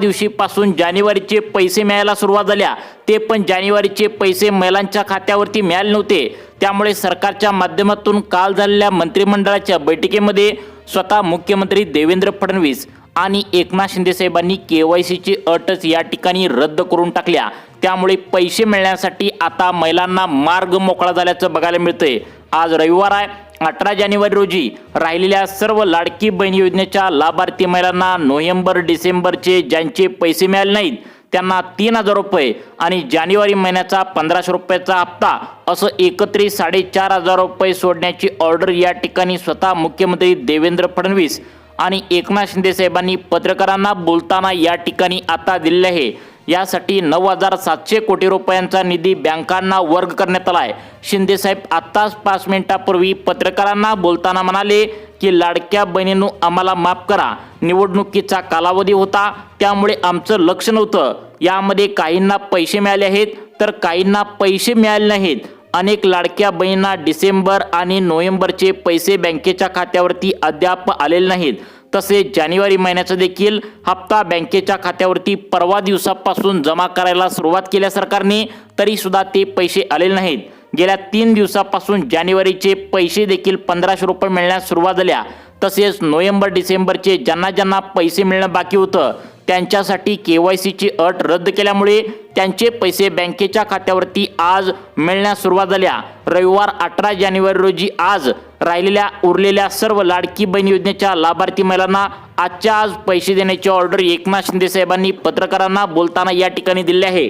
दिवशीपासून जानेवारीचे पैसे मिळायला सुरुवात झाल्या, ते पण जानेवारीचे पैसे महिलांच्या खात्यावरती मिळाले नव्हते। त्यामुळे सरकारच्या माध्यमातून काल झालेल्या मंत्रिमंडळाच्या बैठकीमध्ये स्वतः मुख्यमंत्री देवेंद्र फडणवीस आणि एकनाथ शिंदे साहेबांनी केवायसीची अटच या ठिकाणी रद्द करून टाकल्या। त्यामुळे पैसे मिळण्यासाठी आता महिलांना मार्ग मोकळा झाल्याचं बघायला मिळतंय। आज रविवार आहे, 18 जानेवारी रोजी राहिलेल्या सर्व लाडकी बहीण योजनेच्या लाभार्थी महिलांना नोव्हेंबर डिसेंबरचे ज्यांचे पैसे मिळाले नाहीत त्यांना 3000 रुपये आणि जानेवारी महिन्याचा 1500 रुपयाचा हप्ता असं एकत्रित 4500 रुपये सोडण्याची ऑर्डर या ठिकाणी स्वतः मुख्यमंत्री देवेंद्र फडणवीस आणि एकनाथ शिंदे साहेबांनी पत्रकारांना बोलताना या ठिकाणी आता दिले आहे। यासाठी 9700 कोटी रुपयांचा निधी बँकांना वर्ग करण्यात आला आहे। शिंदे साहेब आत्ताच 5 मिनिटांपूर्वी पत्रकारांना बोलताना म्हणाले की लाडक्या बहिणींनो आम्हाला माफ करा, निवडणुकीचा कालावधी होता त्यामुळे आमचं लक्ष नव्हतं। यामध्ये काहींना पैसे मिळाले आहेत तर काहींना पैसे मिळाले नाहीत। अनेक लाडक्या बहिणींना डिसेंबर आणि नोव्हेंबरचे पैसे बँकेच्या खात्यावरती अद्याप आलेले नाहीत। तसेच जानेवारी महिन्याचा देखील हप्ता बँकेच्या खात्यावरती परवा दिवसापासून जमा करायला सुरुवात केल्या सरकारने, तरी सुद्धा ते पैसे आलेले नाहीत। गेल्या 3 दिवसापासून जानेवारीचे पैसे देखील 1500 रुपये मिळण्यास सुरुवात झाल्या। तसेच नोव्हेंबर डिसेंबरचे ज्यांना पैसे मिळणं बाकी होतं त्यांच्यासाठी केवायसीची अट रद्द केल्यामुळे त्यांचे पैसे बँकेच्या खात्यावरती आज मिळण्यास सुरुवात झाल्या। रविवार 18 जानेवारी रोजी आज राहिलेल्या उरलेल्या सर्व लाडकी बहीण योजनेच्या लाभार्थी महिलांना आजच्या आज पैसे देण्याची ऑर्डर एकनाथ शिंदे साहेबांनी पत्रकारांना बोलताना या ठिकाणी दिली आहे।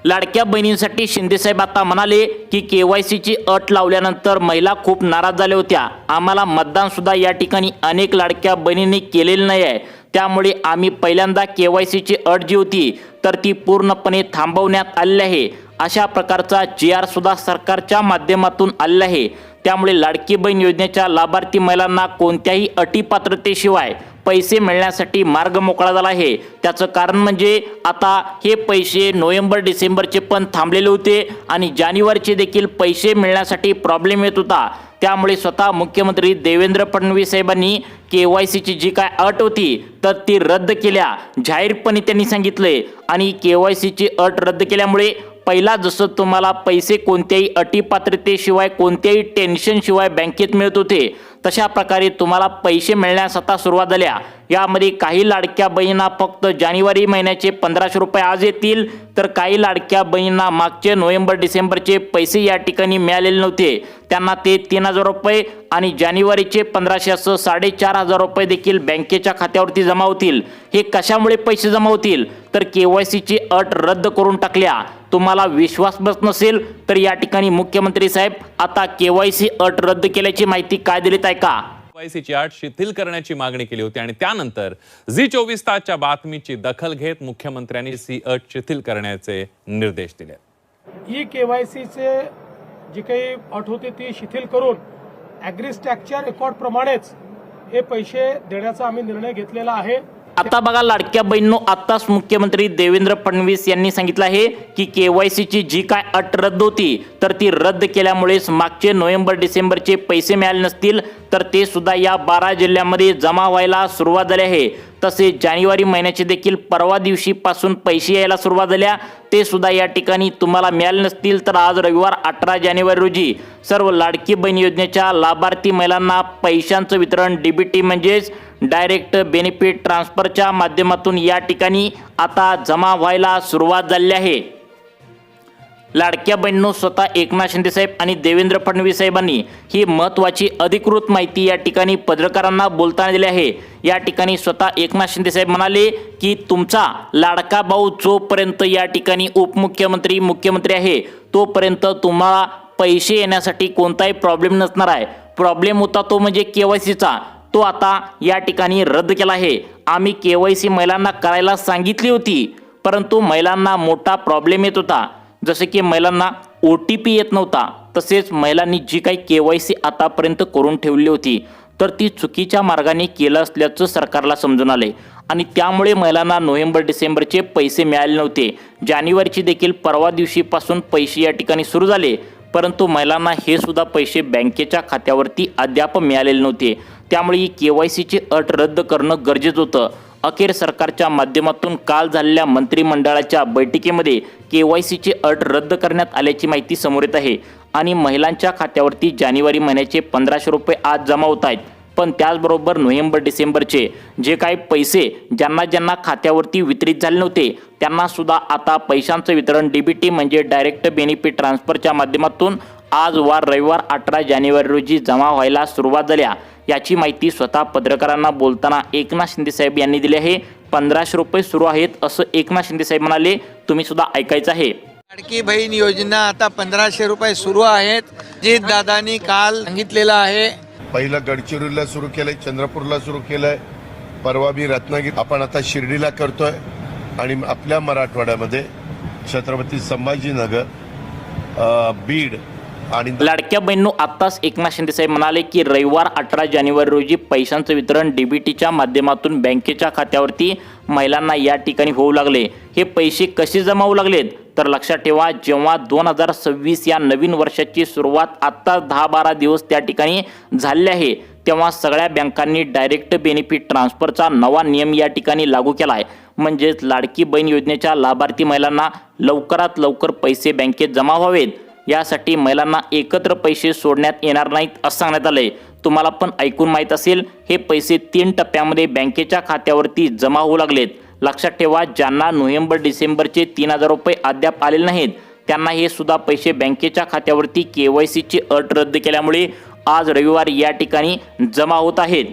लाडक्या बहिणींसाठी शिंदे साहेब आता म्हणाले की केवायसीची अट लावल्यानंतर महिला खूप नाराज झाल्या होत्या। आम्हाला मतदान सुद्धा या ठिकाणी अनेक लाडक्या बहिणींनी केलेलं नाही आहे, त्यामुळे आम्ही पहिल्यांदा केवायसीची अट जी होती तर ती पूर्णपणे थांबवण्यात आलेली आहे। अशा प्रकारचा GR सुद्धा सरकारच्या माध्यमातून आलेला आहे। त्यामुळे लाडकी बहीण योजनेच्या लाभार्थी महिलांना कोणत्याही अटीपात्रतेशिवाय पैसे मिळण्यासाठी मार्ग मोकळा झाला आहे। त्याचं कारण म्हणजे आता हे पैसे नोव्हेंबर डिसेंबरचे पण थांबलेले होते आणि जानेवारीचे देखील पैसे मिळण्यासाठी प्रॉब्लेम येत होता। त्यामुळे स्वतः मुख्यमंत्री देवेंद्र फडणवीस साहेबांनी केवायसीची जी काय अट होती तर ती रद्द केल्या जाहीरपणे त्यांनी सांगितले। आणि केवायसीची अट रद्द केल्यामुळे पहिला जसं तुम्हाला पैसे कोणत्याही अटीपात्रतेशिवाय कोणत्याही टेन्शनशिवाय बँकेत मिळत होते तशा प्रकारे तुम्हाला पैसे मिळण्यास आता सुरुवात झाल्या। यामध्ये काही लाडक्या बहिणींना फक्त जानेवारी महिन्याचे 1500 रुपये आज येतील तर काही लाडक्या बहिणींना मागचे नोव्हेंबर डिसेंबरचे पैसे या ठिकाणी मिळालेले नव्हते, त्यांना ते 3000 रुपये आणि जानेवारीचे 1500 असं 4500 रुपये देखील बँकेच्या खात्यावरती जमा होतील। हे कशामुळे पैसे जमा होतील तर केवायसीची अट रद्द करून टाकल्या। तुम्हाला विश्वास बसत नसेल तर या ठिकाणी मुख्यमंत्री साहेब आता केवायसी अट रद्द केल्याची माहिती काय दिलीत ऐका। केवायसीची अट शिथिल करण्याची मागणी केली होती आणि त्यानंतर झी24 तासच्या बातमीची दखल घेत मुख्यमंत्र्यांनी सी अट शिथिल करण्याचे निर्देश दिले। ही केवायसीचे जी काही अट होती ती शिथिल करून ॲग्रीस्टॅकच्या रेकॉर्ड प्रमाणेच हे पैसे देण्याचा आम्ही निर्णय घेतलेला आहे। आता बघा लाडक्या बहिणींनो, आताच मुख्यमंत्री देवेंद्र फडणवीस यांनी सांगितलं आहे की केवायसीची जी काय अट रद्द होती तर ती रद्द केल्यामुळेच मागचे नोव्हेंबर डिसेंबरचे पैसे मिळाले नसतील तर ते सुद्धा या 12 जिल्ह्यांमध्ये जमा व्हायला सुरुवात झाली आहे। तसेच जानेवारी महिन्याचे देखील परवा दिवशीपासून पैसे यायला सुरुवात झाल्या, ते सुद्धा या ठिकाणी तुम्हाला मिळाले नसतील तर आज रविवार 18 जानेवारी रोजी सर्व लाडकी बहीण योजनेच्या लाभार्थी महिलांना पैशांचं वितरण DBT म्हणजेच डायरेक्ट बेनिफिट ट्रान्सफरच्या माध्यमातून या ठिकाणी आता जमा व्हायला सुरुवात झाली आहे। लाडक्या बहिणींनो, स्वतः एकनाथ शिंदे साहेब आणि देवेंद्र फडणवीस साहेबांनी ही महत्त्वाची अधिकृत माहिती या ठिकाणी पत्रकारांना बोलताना दिली आहे। या ठिकाणी स्वतः एकनाथ शिंदे साहेब म्हणाले की तुमचा लाडका भाऊ जोपर्यंत या ठिकाणी उपमुख्यमंत्री मुख्यमंत्री आहे तोपर्यंत तुम्हाला पैसे येण्यासाठी कोणताही प्रॉब्लेम नसणार आहे। प्रॉब्लेम होता तो म्हणजे केवायसीचा, तो आता या ठिकाणी रद्द केला आहे। आम्ही केवायसी महिलांना करायला सांगितली होती परंतु महिलांना मोठा प्रॉब्लेम येत होता, जसे की महिलांना OTP येत नव्हता। तसेच महिलांनी जी काही केवायसी आतापर्यंत करून ठेवली होती तर ती चुकीच्या मार्गाने केलं असल्याचं सरकारला समजून आले आणि त्यामुळे महिलांना नोव्हेंबर डिसेंबरचे पैसे मिळाले नव्हते। जानेवारीचे देखील परवा दिवशीपासून पैसे या ठिकाणी सुरू झाले परंतु महिलांना हे सुद्धा पैसे बँकेच्या खात्यावरती अद्याप मिळालेले नव्हते। त्यामुळे ही केवायसीची अट रद्द करणं गरजेचं होतं अखेर सरकारच्या माध्यमातून काल झालेल्या मंत्रिमंडळाच्या बैठकीमध्ये KYCची अट रद्द करण्यात आल्याची माहिती समोर येत आहे आणि महिलांच्या खात्यावरती जानेवारी महिन्याचे 1500 रुपये आज जमा होत आहेत। पण त्याचबरोबर नोव्हेंबर डिसेंबरचे जे काही पैसे ज्यांना खात्यावरती वितरित झाले नव्हते त्यांना सुद्धा आता पैशांचं वितरण DBT म्हणजे डायरेक्ट बेनिफिट ट्रान्सफरच्या माध्यमातून आज वार रविवार 18 जानेवारी रोजी जमा व्हायला सुरुवात झाल्या। याची माहिती स्वतः पत्रकारांना बोलताना एकनाथ शिंदे साहेब यांनी दिली आहे। 1500 रुपये सुरू आहेत असं एकनाथ शिंदे साहेब म्हणाले, तुम्ही सुद्धा ऐकायचं आहे। लाडकी बहीण योजना आता 1500 रुपये सुरू आहेत, जी दादांनी काल सांगितलेलं आहे। पहिलं गडचिरोलीला सुरू केलंय, चंद्रपूरला सुरू केलंय, परवा बी रत्नागिरी, आपण आता शिर्डीला करतोय आणि आपल्या मराठवाड्यामध्ये छत्रपती संभाजीनगर, बीड आणि लाडक्या बहिणींनो, आत्ताच एकनाथ शिंदे साहेब म्हणाले की रविवार 18 जानेवारी रोजी पैशांचं वितरण DBTच्या माध्यमातून बँकेच्या खात्यावरती महिलांना या ठिकाणी होऊ लागले। हे पैसे कसे जमा होऊ लागलेत तर लक्षात ठेवा, जेव्हा 2026 या नवीन वर्षाची सुरुवात आत्ता 10-12 दिवस त्या ठिकाणी झाले आहे तेव्हा सगळ्या बँकांनी डायरेक्ट बेनिफिट ट्रान्सफरचा नवा नियम या ठिकाणी लागू केला आहे। म्हणजेच लाडकी बहीण योजनेच्या लाभार्थी महिलांना लवकरात लवकर पैसे बँकेत जमा व्हावेत यासाठी महिलांना एकत्र पैसे सोडण्यात येणार नाहीत असं सांगण्यात आलंय। तुम्हाला पण ऐकून माहीत असेल, हे पैसे 3 टप्प्यामध्ये बँकेच्या खात्यावरती जमा होऊ लागलेत। लक्षात ठेवा, ज्यांना नोव्हेंबर डिसेंबरचे 3000 रुपये अद्याप आलेले नाहीत त्यांना हे सुद्धा पैसे बँकेच्या खात्यावरती KYCची अट रद्द केल्यामुळे आज रविवारी या ठिकाणी जमा होत आहेत।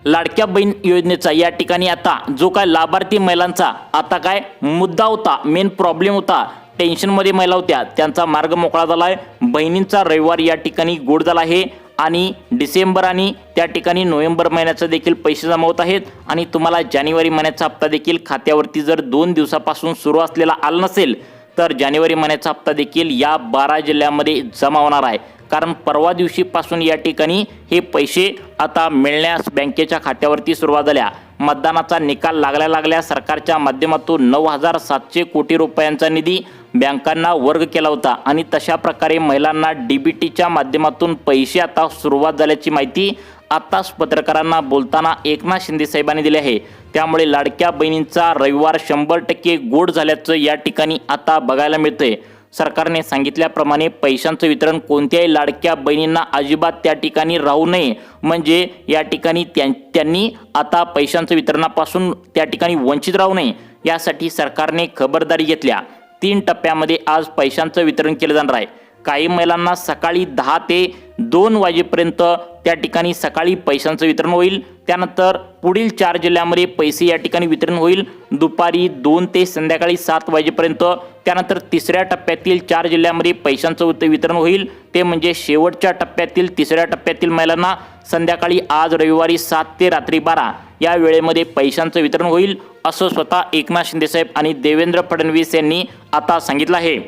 लाडक्या बहीण योजनेचा या ठिकाणी आता जो काय लाभार्थी महिलांचा आता काय मुद्दा होता, मेन प्रॉब्लेम होता, टेन्शनमध्ये महिला होत्या, त्यांचा मार्ग मोकळा झाला आहे। बहिणींचा रविवार या ठिकाणी गोड झाला आहे आणि डिसेंबर आणि त्या ठिकाणी नोव्हेंबर महिन्याचे देखील पैसे जमा होत आहेत आणि तुम्हाला जानेवारी महिन्याचा हप्ता देखील खात्यावरती जर 2 दिवसापासून सुरू असलेला आला नसेल तर जानेवारी महिन्याचा हप्ता देखील या 12 जिल्ह्यामध्ये जमा होणार आहे। कारण परवा दिवशीपासून या ठिकाणी हे पैसे आता मिळण्यास बँकेच्या खात्यावरती सुरुवात झाल्या। मतदानाचा निकाल लागल्या सरकारच्या माध्यमातून 9700 कोटी रुपयांचा निधी बँकांना वर्ग केला होता आणि तशा प्रकारे महिलांना DBTच्या माध्यमातून पैसे आता सुरुवात झाल्याची माहिती आताच पत्रकारांना बोलताना एकनाथ शिंदे साहेबांनी दिली आहे। त्यामुळे लाडक्या बहिणींचा रविवार 100% गोड झाल्याचं या ठिकाणी आता बघायला मिळतंय। सरकारने सांगितल्याप्रमाणे पैशांचं वितरण कोणत्याही लाडक्या बहिणींना अजिबात त्या ठिकाणी राहू नये, म्हणजे या ठिकाणी त्यांनी आता पैशांचं वितरणापासून त्या ठिकाणी वंचित राहू नये यासाठी सरकारने खबरदारी घेतल्या। 3 टप्प्यामध्ये आज पैशांचं वितरण केलं जाणार आहे। काही महिलांना सकाळी 10 ते 2 वाजेपर्यंत त्या ठिकाणी सकाळी पैशांचं वितरण होईल। त्यानंतर पुढील 4 जिल्ह्यांमध्ये पैसे या ठिकाणी वितरण होईल दुपारी 2 ते संध्याकाळी 7 वाजेपर्यंत। त्यानंतर तिसऱ्या टप्प्यातील 4 जिल्ह्यांमध्ये पैशांचं वितरण होईल, ते म्हणजे शेवटच्या टप्प्यातील तिसऱ्या टप्प्यातील महिलांना संध्याकाळी आज रविवारी 7 ते रात्री 12 या वेळेमध्ये पैशांचं वितरण होईल असं स्वतः एकनाथ शिंदे साहेब आणि देवेंद्र फडणवीस यांनी आता सांगितलं आहे।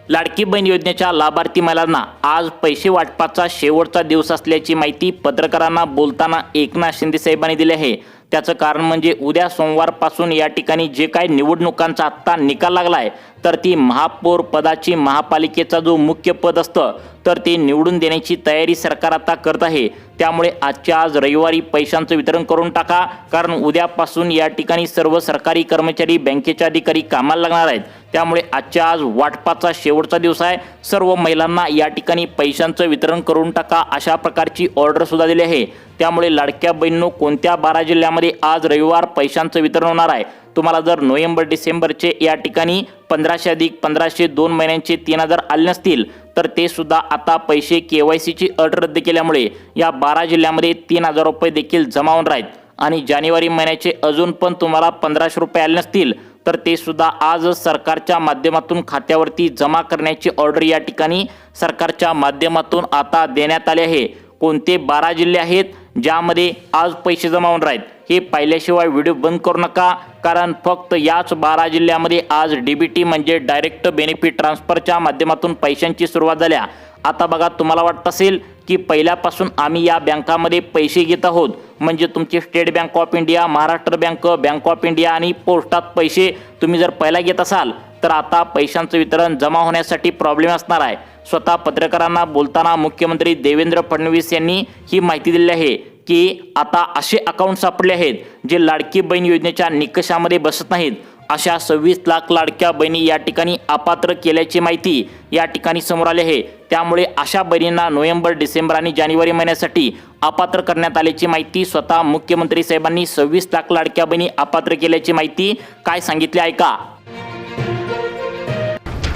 लाडकी बहीण योजनेच्या लाभार्थी महिलांना आज पैसे वाटपाचा शेवटचा दिवस असल्याची माहिती पत्रकारांना बोलताना एकनाथ शिंदे साहेबांनी दिली आहे। त्याचं कारण म्हणजे उद्या सोमवारपासून या ठिकाणी जे काही निवडणुकांचा आत्ता निकाल लागला आहे तर ती महापौर पदाची महापालिकेचा जो मुख्य पद असतं तर ते निवडून देण्याची तयारी सरकार आता करत आहे। त्यामुळे आजच्या आज रविवारी पैशांचं वितरण करून टाका, कारण उद्यापासून या ठिकाणी सर्व सरकारी कर्मचारी बँकेचे अधिकारी कामाला लागणार आहेत। त्यामुळे आजच्या आज वाटपाचा शेवटचा दिवस आहे। सर्व महिलांना या ठिकाणी पैशांचं वितरण करून टाका अशा प्रकारची ऑर्डर सुद्धा दिली आहे। त्यामुळे लाडक्या बहिणींनो, कोणत्या 12 जिल्ह्यामध्ये आज रविवार पैशांचं वितरण होणार आहे? तुम्हाला जर नोव्हेंबर डिसेंबरचे या ठिकाणी 1500 अधिक 1500 2 महिन्यांचे 3000 आले नसतील तर ते सुद्धा आता पैसे KYCची अट रद्द केल्यामुळे या 12 जिल्ह्यामध्ये 3000 रुपये देखील जमा होणार आहेत आणि जानेवारी महिन्याचे अजून पण तुम्हाला 1500 रुपये आले नसतील तर ते सुद्धा आज सरकारच्या माध्यमातून खात्यावरती जमा करण्याची ऑर्डर या ठिकाणी सरकारच्या माध्यमातून आता देण्यात आले आहे। कोणते 12 जिल्हे आहेत ज्यामध्ये आज पैसे जमा होणार आहेत हे पाहिल्याशिवाय व्हिडिओ बंद करू नका, कारण फक्त याच 12 जिल्ह्यामध्ये आज DBT म्हणजे डायरेक्ट बेनिफिट ट्रान्सफरच्या माध्यमातून पैशांची सुरुवात झाल्या। आता बघा, तुम्हाला वाटत असेल की पहिल्यापासून आम्ही या बँकामध्ये पैसे घेत आहोत, म्हणजे तुमचे state bank of India, Maharashtra bank, bank of India आणि पोस्टात पैसे तुम्ही जर पहिला घेत असाल तर आता पैशांचं वितरण जमा होण्यासाठी प्रॉब्लेम असणार आहे। स्वतः पत्रकारांना बोलताना मुख्यमंत्री देवेंद्र फडणवीस यांनी ही माहिती दिली आहे की आता असे अकाउंट सापडले आहेत जे लाडकी बहीण योजनेच्या निकषामध्ये बसत नाहीत. अशा 26 लाख लाडक्या बहिणी या ठिकाणी अपात्र केल्याची माहिती या ठिकाणी समोर आली आहे. त्यामुळे अशा बहिणींना नोव्हेंबर, डिसेंबर आणि जानेवारी महिन्यासाठी अपात्र करण्यात आल्याची माहिती स्वतः मुख्यमंत्री साहेबांनी 26 लाख लाडक्या बहिणी अपात्र केल्याची माहिती काय सांगितली आहे का?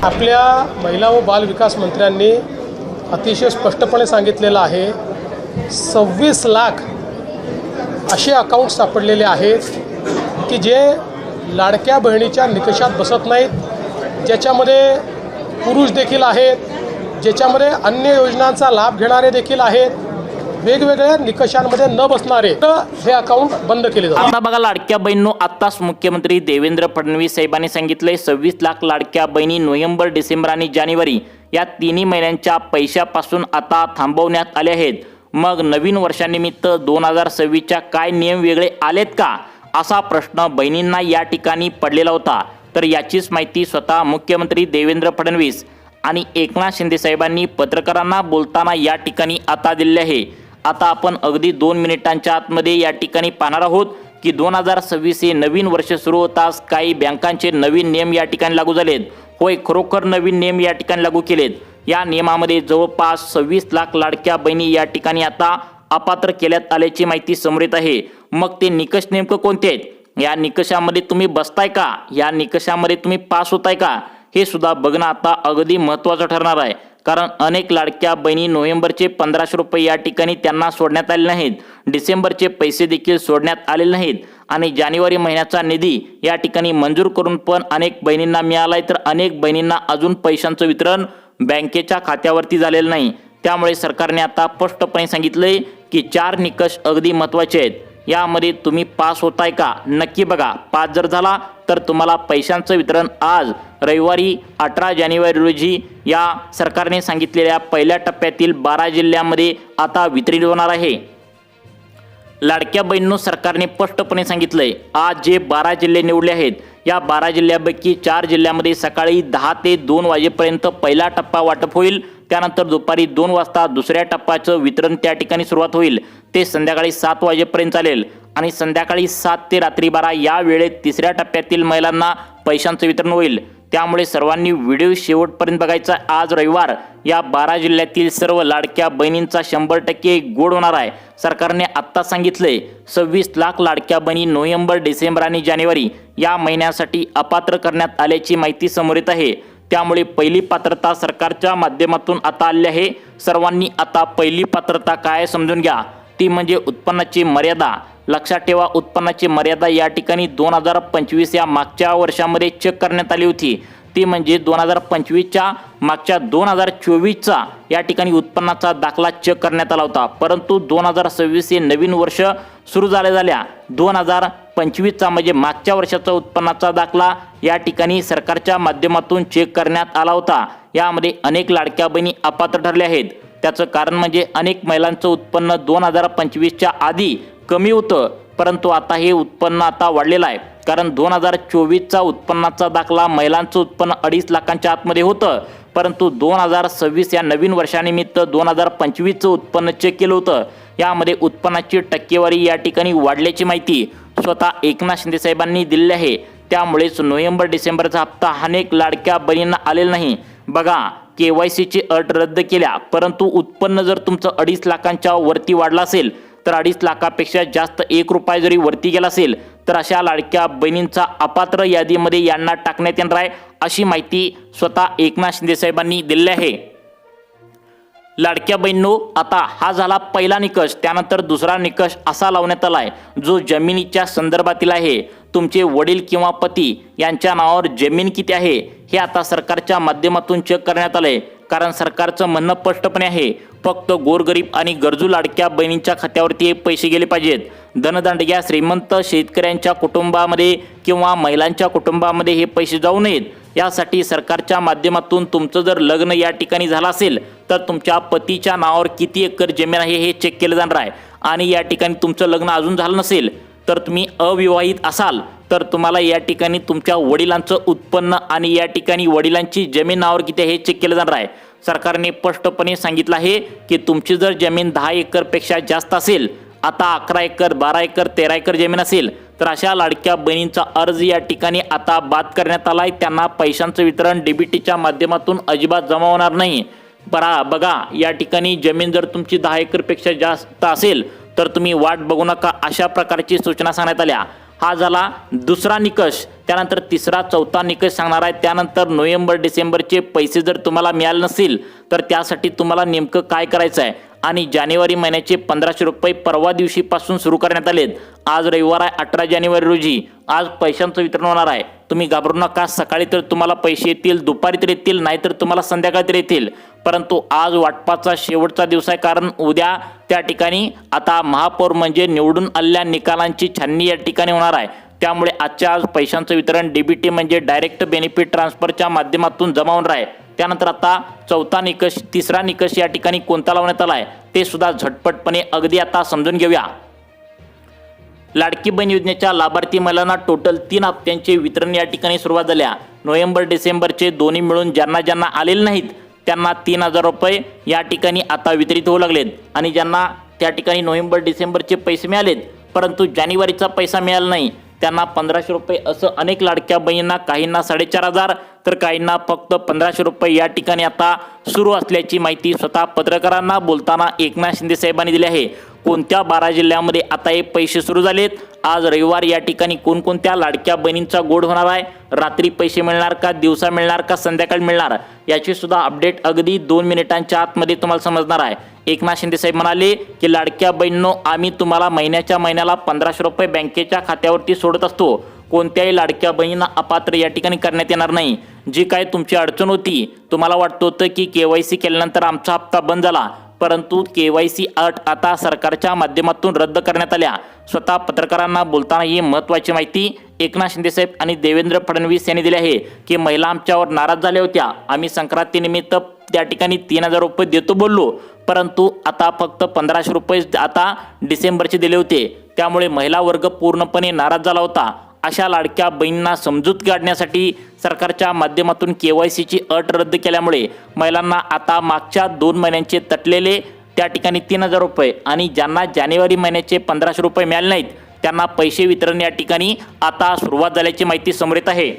आपल्या महिला व बाल विकास मंत्र्यांनी अतिशय स्पष्टपणे सांगितलेलं आहे 26 लाख असे अकाउंट सापडलेले आहेत की जे लाडक्या बहिणीच्या निकषात बसत नाहीत, ज्याच्यामध्ये पुरुष देखील आहेत, ज्याच्यामध्ये अन्य योजनांचा लाभ घेणारे देखील आहेत, वेगवेगळ्या निकषांमध्ये न बसणारे हे अकाउंट बंद केले जातात. आता बघा लाडक्या बहिणींनो, आत्ताच मुख्यमंत्री देवेंद्र फडणवीस साहेबांनी सांगितलंय 26 लाख लाडक्या बहिणी नोव्हेंबर, डिसेंबर आणि जानेवारी या तिन्ही महिन्यांच्या पैशापासून आता थांबवण्यात आले आहेत. मग नवीन वर्षानिमित्त 2026च्या काय नियम वेगळे आलेत का, असा प्रश्न बहिणींना या ठिकाणी पडलेला होता. तर याचीच माहिती स्वतः मुख्यमंत्री देवेंद्र फडणवीस आणि एकनाथ शिंदे साहेबांनी पत्रकारांना बोलताना या ठिकाणी आता दिले आहे. आता आपण अगदी 2 मिनिटांच्या आतमध्ये या ठिकाणी पाहणार आहोत की 2026 हे नवीन वर्ष सुरू होताच काही बँकांचे नवीन नियम या ठिकाणी लागू झालेत. होय, खरोखर नवीन नियम या ठिकाणी लागू केलेत. या नियमामध्ये जवळपास 26 लाख लाडक्या बहिणी या ठिकाणी आता अपात्र केल्यात आल्याची माहिती समोर येत आहे. मग ते निकष नेमकं कोणते आहेत, या निकषामध्ये तुम्ही बसताय का, या निकषामध्ये तुम्ही पास होताय का, हे सुद्धा बघणं आता अगदी महत्त्वाचं ठरणार आहे. कारण अनेक लाडक्या बहिणी नोव्हेंबरचे 1500 रुपये या ठिकाणी त्यांना सोडण्यात आले नाहीत, डिसेंबरचे पैसे देखील सोडण्यात आलेले नाहीत आणि जानेवारी महिन्याचा निधी या ठिकाणी मंजूर करून पण अनेक बहिणींना मिळालाय, तर अनेक बहिणींना अजून पैशांचं वितरण बँकेच्या खात्यावरती झालेलं नाही. त्यामुळे सरकारने आता स्पष्टपणे सांगितलंय की 4 निकष अगदी महत्त्वाचे आहेत. यामध्ये तुम्ही पास होताय का, नक्की बघा. पास जर झाला तर तुम्हाला पैशांचं वितरण आज रविवारी 18 जानेवारी रोजी या सरकारने सांगितलेल्या पहिल्या टप्प्यातील 12 जिल्ह्यांमध्ये आता वितरित होणार आहे. लाडक्या बहिणींनो, सरकारने स्पष्टपणे सांगितलंय आज जे 12 जिल्हे निवडले आहेत, या 12 जिल्ह्यांपैकी 4 जिल्ह्यांमध्ये सकाळी 10 ते 2 वाजेपर्यंत पहिला टप्पा वाटप होईल. त्यानंतर दुपारी 2 वाजता दुसऱ्या टप्प्याचं वितरण त्या ठिकाणी सुरुवात होईल. ते संध्याकाळी 7 वाजेपर्यंत चालेल आणि संध्याकाळी 7 ते रात्री 12 या वेळेत तिसऱ्या टप्प्यातील महिलांना पैशांचं वितरण होईल. त्यामुळे सर्वांनी व्हिडिओ शेवटपर्यंत बघायचा. आज रविवार या 12 जिल्ह्यातील सर्व लाडक्या बहिणींचा 100% गोड होणार आहे. सरकारने आत्ता सांगितलंय 26 लाख लाडक्या बहिणी नोव्हेंबर, डिसेंबर आणि जानेवारी या महिन्यासाठी अपात्र करण्यात आल्याची माहिती समोर येत आहे. त्यामुळे पहिली पात्रता सरकारच्या माध्यमातून आता आली आहे. सर्वांनी आता पहिली पात्रता काय समजून घ्या, ती म्हणजे उत्पन्नाची मर्यादा. लक्षात ठेवा, उत्पन्नाची मर्यादा या ठिकाणी 2025 या मागच्या वर्षामध्ये चेक करण्यात आली होती. ती म्हणजे 2025च्या मागच्या 2024चा या ठिकाणी उत्पन्नाचा दाखला चेक करण्यात आला होता. परंतु 2026 हे नवीन वर्ष सुरू झाल्या 2025चा म्हणजे मागच्या वर्षाचा उत्पन्नाचा दाखला या ठिकाणी सरकारच्या माध्यमातून चेक करण्यात आला होता. यामध्ये अनेक लाडक्या बहिणी अपात्र ठरल्या आहेत. त्याचं कारण म्हणजे अनेक महिलांचं उत्पन्न 2025च्या आधी कमी होतं, परंतु आता हे उत्पन्न आता वाढलेलं आहे. कारण 2024चा उत्पन्नाचा दाखला महिलांचं उत्पन्न 2.5 लाखांच्या आतमध्ये होतं, परंतु 2026 या नवीन वर्षानिमित्त 2025चं उत्पन्न चेक केलं होतं. यामध्ये उत्पन्नाची टक्केवारी या ठिकाणी वाढल्याची माहिती स्वतः एकनाथ शिंदे साहेबांनी दिली आहे. त्यामुळेच नोव्हेंबर, डिसेंबरचा हप्ता अनेक लाडक्या बहिणींना आलेला नाही. बघा, KYCची अट रद्द केल्या, परंतु उत्पन्न जर तुमचं 2.5 लाखांच्या वरती वाढलं असेल तर 2.5 लाखापेक्षा जास्त 1 रुपया जरी वरती गेला असेल तर अशा लाडक्या बहिणींचा अपात्र यादीमध्ये यांना टाकण्यात येणार आहे, अशी माहिती स्वतः एकनाथ शिंदे साहेबांनी दिली आहे. लाडक्या बहिणींनो, आता हा झाला पहिला निकष. त्यानंतर दुसरा निकष असा लावण्यात आला आहे जो जमिनीच्या संदर्भातील आहे. तुमचे वडील किंवा पती यांच्या नावावर जमीन किती आहे हे आता सरकारच्या माध्यमातून चेक करण्यात आलंय. कारण सरकारचं म्हणणं स्पष्टपणे आहे, फक्त गोरगरीब आणि गरजू लाडक्या बहिणींच्या खात्यावरती हे पैसे गेले पाहिजेत. धनदंडग्या श्रीमंत शेतकऱ्यांच्या कुटुंबामध्ये किंवा महिलांच्या कुटुंबामध्ये हे पैसे जाऊ नयेत. यासाठी सरकारच्या माध्यमातून तुमचं जर लग्न या ठिकाणी झालं असेल तर तुमच्या पतीच्या नावावर किती एकर जमीन आहे हे चेक केलं जाणार आहे. आणि या ठिकाणी तुमचं लग्न अजून झालं नसेल तर तुम्ही अविवाहित असाल तर तुम्हाला या ठिकाणी तुमच्या वडिलांचं उत्पन्न आणि या ठिकाणी वडिलांची जमीन नावावर किती हे चेक केलं जाणार आहे. सरकारने स्पष्टपणे सांगितलं आहे की तुमची जर जमीन 10 एकरपेक्षा जास्त असेल आता 11 एकर 12 एकर 13 एकर जमीन असेल तर अशा लाडक्या बहिणींचा अर्ज या ठिकाणी आता बाद करण्यात आलाय. त्यांना पैशांचं वितरण डीबीटीच्या माध्यमातून अजिबात जमा होणार नाही. बघा या ठिकाणी जमीन जर तुमची 10 एकरपेक्षा जास्त असेल तर तुम्ही वाट बघू नका, अशा प्रकारची सूचना सांगण्यात आल्या. हा झाला दुसरा निकष. त्यानंतर तिसरा चौथा निकष सांगणार आहे. त्यानंतर नोव्हेंबर डिसेंबरचे पैसे जर तुम्हाला मिळाले नसतील तर त्यासाठी तुम्हाला नेमकं काय करायचं आहे. आणि जानेवारी महिन्याचे 1500 रुपये परवा दिवशीपासून सुरू करण्यात आलेत. आज रविवार आहे 18 जानेवारी रोजी. आज पैशांचं वितरण होणार आहे. तुम्ही घाबरू नका. सकाळी तर तुम्हाला पैसे येतील, दुपारी तर येतील, नाहीतर तुम्हाला संध्याकाळी तर येतील. परंतु आज वाटपाचा शेवटचा दिवस आहे, कारण उद्या त्या ठिकाणी आता महापौर म्हणजे निवडून आलेल्या निकालांची छाननी या ठिकाणी होणार आहे. त्यामुळे आजच्या आज पैशांचं वितरण डीबीटी म्हणजे डायरेक्ट बेनिफिट ट्रान्सफरच्या माध्यमातून जमा होणार आहे. त्यानंतर आता चौथा निकष, तिसरा निकष या ठिकाणी कोणता लावण्यात आला आहे ते सुद्धा झटपटपणे अगदी आता समजून घेऊया. लाडकी बहीण योजनेच्या लाभार्थी महिलांना टोटल 3 हप्त्यांचे वितरण या ठिकाणी सुरुवात झाल्या. नोव्हेंबर डिसेंबरचे दोन्ही मिळून ज्यांना आलेले नाहीत त्यांना 3000 रुपये या ठिकाणी आता वितरित होऊ लागलेत. आणि ज्यांना त्या ठिकाणी नोव्हेंबर डिसेंबरचे पैसे मिळालेत परंतु जानेवारीचा पैसा मिळाला नाही त्यांना 1500 रुपये, असं अनेक लाडक्या बहिणींना, काहींना 4500 तर काहींना फक्त 1500 रुपये या ठिकाणी आता सुरू असल्याची माहिती स्वतः पत्रकारांना बोलताना एकनाथ शिंदे साहेबांनी दिली आहे. कोणत्या 12 जिल्ह्यामध्ये आता हे पैसे सुरू झालेत. आज रविवार या ठिकाणी कोणकोणत्या लाडक्या बहिणींचा गोड होणार आहे, रात्री पैसे मिळणार का, दिवसा मिळणार का, संध्याकाळी मिळणार, याची सुद्धा अपडेट अगदी 2 मिनिटांच्या आतमध्ये तुम्हाला समजणार आहे. एकनाथ शिंदे साहेब म्हणाले की लाडक्या बहिणींनो, आम्ही तुम्हाला महिन्याला 1500 रुपये बँकेच्या खात्यावरती सोडत असतो. कोणत्याही लाडक्या बहिणींना अपात्र या ठिकाणी करण्यात येणार नाही. जी काय तुमची अडचण होती, तुम्हाला वाटत होतं की KYC केल्यानंतर आमचा हप्ता बंद झाला, परंतु KYC अट आता सरकारच्या माध्यमातून रद्द करण्यात आल्या. स्वतः पत्रकारांना बोलताना ही महत्त्वाची माहिती एकनाथ शिंदे साहेब आणि देवेंद्र फडणवीस यांनी दिली आहे की महिला आमच्यावर नाराज झाल्या होत्या. आम्ही संक्रांतीनिमित्त त्या ठिकाणी 3000 रुपये देतो बोललो, परंतु आता फक्त 1500 रुपये आता डिसेंबरचे दिले होते. त्यामुळे महिला वर्ग पूर्णपणे नाराज झाला होता. अशा लाडक्या बहिणींना समजूत काढण्यासाठी सरकारच्या माध्यमातून KYCची अट रद्द केल्यामुळे महिलांना आता मागच्या 2 महिन्यांचे तटलेले त्या ठिकाणी 3000 रुपये आणि ज्यांना जानेवारी महिन्याचे 1500 रुपये मिळाले नाहीत त्यांना पैसे वितरण या ठिकाणी आता सुरुवात झाल्याची माहिती समोर येत आहे.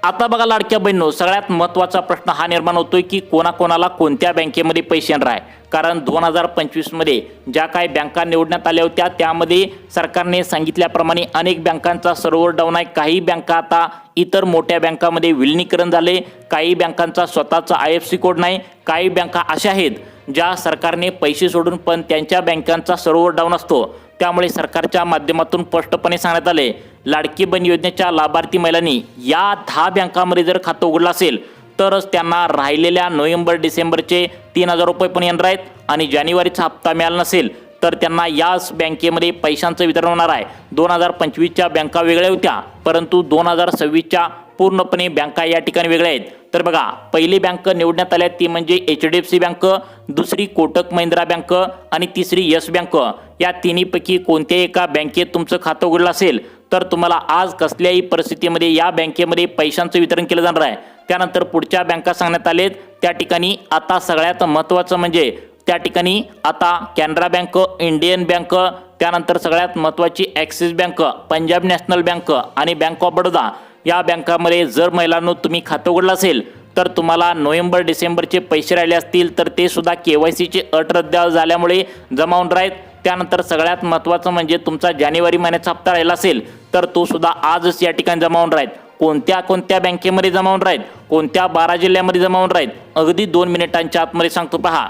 आता बघा लाडक्या बहिणींनो, सगळ्यात महत्त्वाचा प्रश्न हा निर्माण होतोय की कोणाकोणाला कोणत्या बँकेमध्ये पैसे येणार आहे. कारण 2025 मध्ये ज्या काही बँका निवडण्यात आल्या होत्या त्यामध्ये सरकारने सांगितल्याप्रमाणे अनेक बँकांचा सर्व्हर डाऊन आहे. काही बँका आता इतर मोठ्या बँकामध्ये विलिनीकरण झाले. काही बँकांचा स्वतःचा IFSC कोड नाही. काही बँका अशा आहेत ज्या सरकारने पैसे सोडून पण त्यांच्या बँकांचा सर्व्हर डाऊन असतो. त्यामुळे सरकारच्या माध्यमातून स्पष्टपणे सांगण्यात आले लाडकी बहीण योजनेच्या लाभार्थी महिलांनी या 10 बँकांमध्ये जर खातं उघडलं असेल तरच त्यांना राहिलेल्या नोव्हेंबर डिसेंबरचे 3000 रुपये पण येणार आहेत. आणि जानेवारीचा हप्ता मिळाला नसेल तर त्यांना याच बँकेमध्ये पैशांचं वितरण होणार आहे. 2025च्या बँका वेगळ्या होत्या, परंतु 2026च्या पूर्णपणे बँका या ठिकाणी वेगळ्या आहेत. तर बघा, पहिली बँक निवडण्यात आल्या ती म्हणजे HDFC बँक, दुसरी कोटक महिंद्रा बँक आणि तिसरी येस बँक. या तिन्हीपैकी कोणत्याही एका बँकेत तुमचं खातं उघडलं असेल तर तुम्हाला आज कसल्याही परिस्थितीमध्ये या बँकेमध्ये पैशांचं वितरण केलं जाणार आहे. त्यानंतर पुढच्या बँका सांगण्यात आलेत. त्या ठिकाणी आता सगळ्यात महत्त्वाचं म्हणजे त्या ठिकाणी आता कॅनरा बँक, इंडियन बँक, त्यानंतर सगळ्यात महत्त्वाची axis bank, Punjab national bank आणि बँक ऑफ बडोदा या बँकामध्ये जर महिलांनो तुम्ही खातं उघडलं असेल तर तुम्हाला नोव्हेंबर डिसेंबरचे पैसे राहिले असतील तर ते सुद्धा KYCची अट रद्द झाल्यामुळे जमा होणार आहेत. त्यानंतर सगळ्यात महत्त्वाचं म्हणजे तुमचा जानेवारी महिन्याचा हप्ता राहिला असेल तर तो सुद्धा आजच या ठिकाणी जमा होणार आहेत. कोणत्या बँकेमध्ये जमा होणार आहेत, कोणत्या 12 जिल्ह्यामध्ये जमा होणार आहेत, अगदी 2 मिनिटांच्या आतमध्ये सांगतो पहा.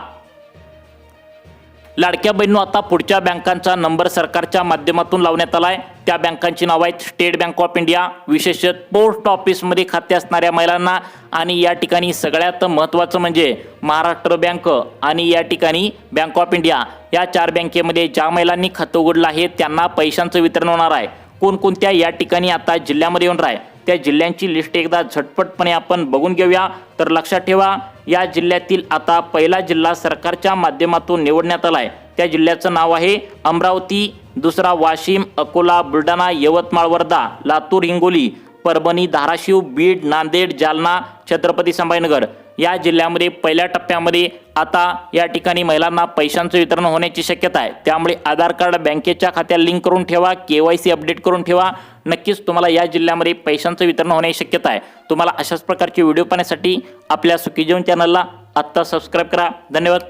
लाडक्या बहिणींनो, आता पुढच्या बँकांचा नंबर सरकारच्या माध्यमातून लावण्यात आलाय. त्या बँकांची नाव आहेत स्टेट बँक ऑफ इंडिया, विशेषतः पोस्ट ऑफिसमध्ये खाते असणाऱ्या महिलांना, आणि या ठिकाणी सगळ्यात महत्त्वाचं म्हणजे महाराष्ट्र बँक आणि या ठिकाणी बँक ऑफ इंडिया. या 4 बँकेमध्ये ज्या महिलांनी खातं उघडलं आहे त्यांना पैशांचं वितरण होणार आहे. कोणकोणत्या या ठिकाणी आता जिल्ह्यामध्ये होणार आहे त्या जिल्ह्यांची लिस्ट एकदा झटपटपणे आपण बघून घेऊया. तर लक्षात ठेवा, या जिल्ह्यातील आता पहिला जिल्हा सरकारच्या माध्यमातून निवडण्यात आला आहे. त्या जिल्ह्याचं नाव आहे अमरावती, दुसरा वाशिम, अकोला, बुलढाणा, यवतमाळ, वर्धा, लातूर, हिंगोली, परभणी, धाराशिव, बीड, नांदेड, जालना, छत्रपती संभाजीनगर. या जिल्ह्यामध्ये पहिल्या टप्प्यामध्ये आता या ठिकाणी महिलांना पैशांचं वितरण होण्याची शक्यता आहे। त्यामुळे आधार कार्ड बँकेच्या खात्याला लिंक करून ठेवा, KYC अपडेट करून ठेवा। नक्कीच तुम्हाला या जिल्ह्यामध्ये पैशांचं वितरण होण्याची शक्यता आहे। तुम्हाला अशाच प्रकारचे व्हिडिओ पाहण्यासाठी आपल्या सुखी जीवन चॅनलला आत्ता सबस्क्राईब करा। धन्यवाद।